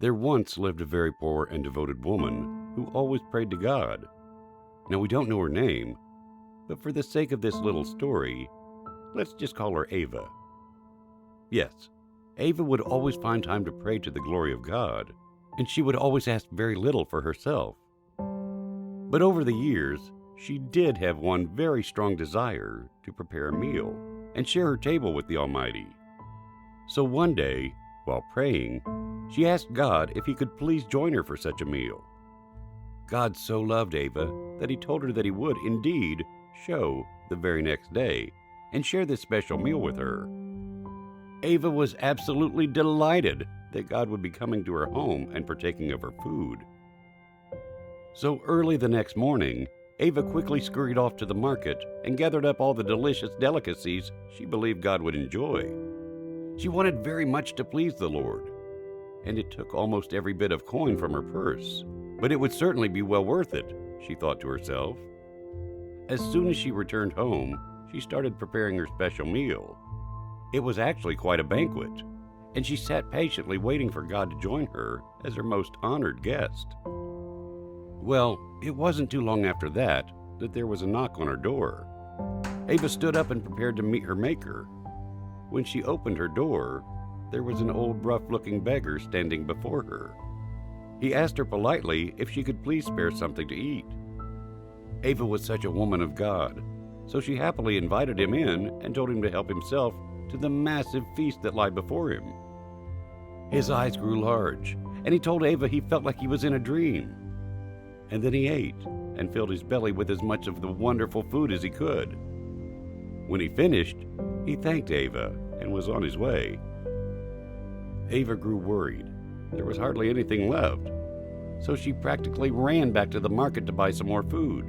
There once lived a very poor and devoted woman who always prayed to God. Now, we don't know her name, but for the sake of this little story, let's just call her Ava. Yes, Ava would always find time to pray to the glory of God, and she would always ask very little for herself. But over the years, she did have one very strong desire to prepare a meal and share her table with the Almighty. So one day, while praying, she asked God if he could please join her for such a meal. God so loved Ava that he told her that he would indeed show the very next day and share this special meal with her. Ava was absolutely delighted that God would be coming to her home and partaking of her food. So early the next morning, Ava quickly scurried off to the market and gathered up all the delicious delicacies she believed God would enjoy. She wanted very much to please the Lord, and it took almost every bit of coin from her purse, but it would certainly be well worth it, she thought to herself. As soon as she returned home, she started preparing her special meal. It was actually quite a banquet, and she sat patiently waiting for God to join her as her most honored guest. Well, it wasn't too long after that there was a knock on her door. Ava stood up and prepared to meet her Maker. When she opened her door, there was an old rough-looking beggar standing before her. He asked her politely if she could please spare something to eat. Ava was such a woman of God, so she happily invited him in and told him to help himself to the massive feast that lay before him. His eyes grew large, and he told Ava he felt like he was in a dream. And then he ate and filled his belly with as much of the wonderful food as he could. When he finished, he thanked Ava and was on his way. Ava grew worried. There was hardly anything left, so she practically ran back to the market to buy some more food.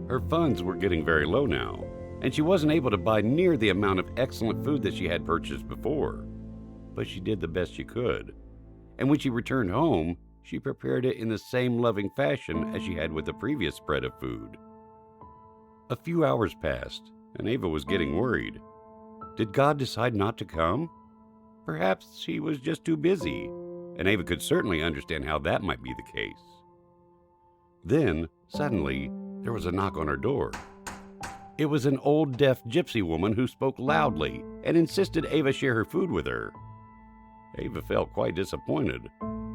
Her funds were getting very low now, and she wasn't able to buy near the amount of excellent food that she had purchased before. But she did the best she could, and when she returned home, she prepared it in the same loving fashion as she had with the previous spread of food. A few hours passed, and Ava was getting worried. Did God decide not to come? Perhaps he was just too busy, and Ava could certainly understand how that might be the case. Then, suddenly, there was a knock on her door. It was an old deaf gypsy woman who spoke loudly and insisted Ava share her food with her. Ava felt quite disappointed,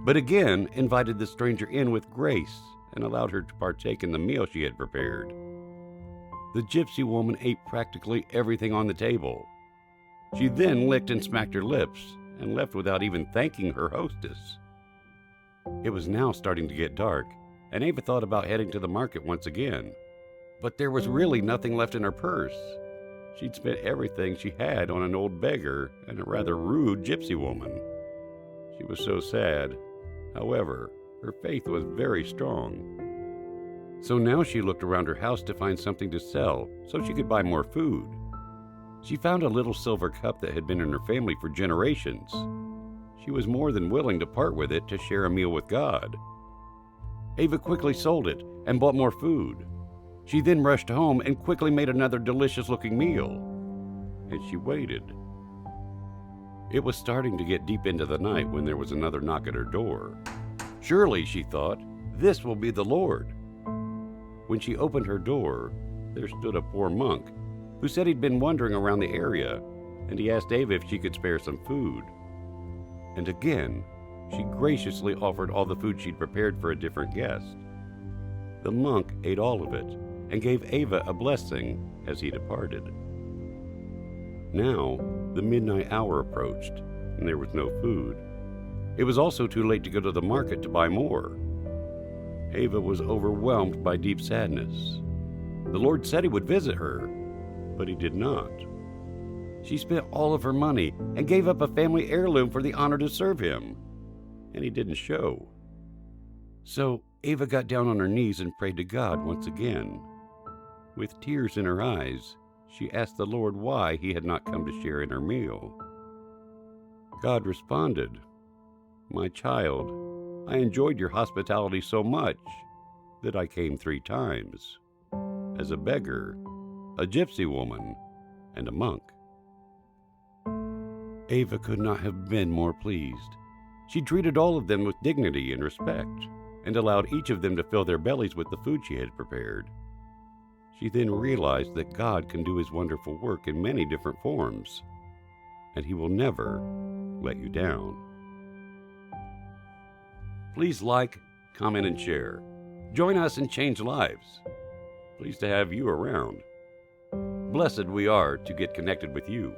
but again invited the stranger in with grace and allowed her to partake in the meal she had prepared. The gypsy woman ate practically everything on the table. She then licked and smacked her lips and left without even thanking her hostess. It was now starting to get dark, and Ava thought about heading to the market once again. But there was really nothing left in her purse. She'd spent everything she had on an old beggar and a rather rude gypsy woman. She was so sad. However, her faith was very strong. So now she looked around her house to find something to sell so she could buy more food. She found a little silver cup that had been in her family for generations. She was more than willing to part with it to share a meal with God. Ava quickly sold it and bought more food. She then rushed home and quickly made another delicious-looking meal. And she waited. It was starting to get deep into the night when there was another knock at her door. Surely, she thought, this will be the Lord. When she opened her door, there stood a poor monk who said he'd been wandering around the area, and he asked Ava if she could spare some food. And again, she graciously offered all the food she'd prepared for a different guest. The monk ate all of it and gave Ava a blessing as he departed. Now, the midnight hour approached, and there was no food. It was also too late to go to the market to buy more. Ava was overwhelmed by deep sadness. The Lord said he would visit her, but he did not. She spent all of her money and gave up a family heirloom for the honor to serve him, and he didn't show. So Ava got down on her knees and prayed to God once again. With tears in her eyes, she asked the Lord why he had not come to share in her meal. God responded, "My child, I enjoyed your hospitality so much that I came 3 times, as a beggar, a gypsy woman, and a monk." Ava could not have been more pleased. She treated all of them with dignity and respect, and allowed each of them to fill their bellies with the food she had prepared. She then realized that God can do His wonderful work in many different forms, and He will never let you down. Please like, comment, and share. Join us and change lives. Pleased to have you around. Blessed we are to get connected with you.